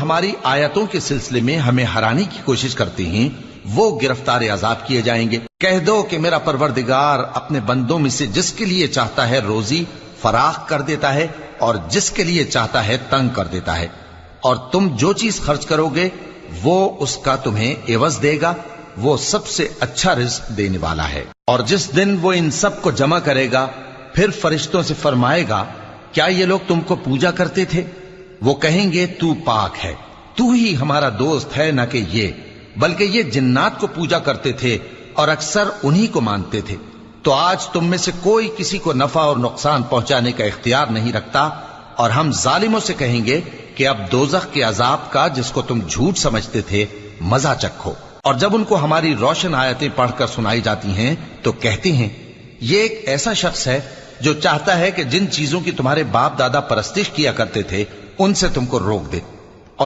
हमारी आयतों के सिलसिले में हमें हराने की कोशिश करते हैं वो गिरफ्तार अजाब किए जाएंगे। कह दो कि मेरा परवरदिगार अपने बंदों में से जिसके लिए चाहता है रोजी फराख कर देता है और जिसके लिए चाहता है तंग कर देता है, और तुम जो चीज खर्च करोगे वो उसका तुम्हें एवज देगा, वो सबसे अच्छा रिज्क देने वाला है। और जिस दिन वो इन सब को जमा करेगा फिर फरिश्तों से फरमाएगा, क्या ये लोग तुमको पूजा करते थे? वो कहेंगे तू पाक है, तू ही हमारा दोस्त है, न कि ये, बल्कि ये जिन्नात को पूजा करते थे और अक्सर उन्हीं को मानते थे। तो आज तुम में से कोई किसी को नफा और नुकसान पहुंचाने का इख्तियार नहीं रखता, और हम जालिमों से कहेंगे कि अब दोजख के अजाब का जिसको तुम झूठ समझते थे मजा चखो। और जब उनको हमारी रोशन आयतें पढ़कर सुनाई जाती हैं तो कहते हैं, ये एक ऐसा शख्स है जो चाहता है कि जिन चीजों की तुम्हारे बाप दादा परस्तिश किया करते थे उनसे तुमको रोक दे।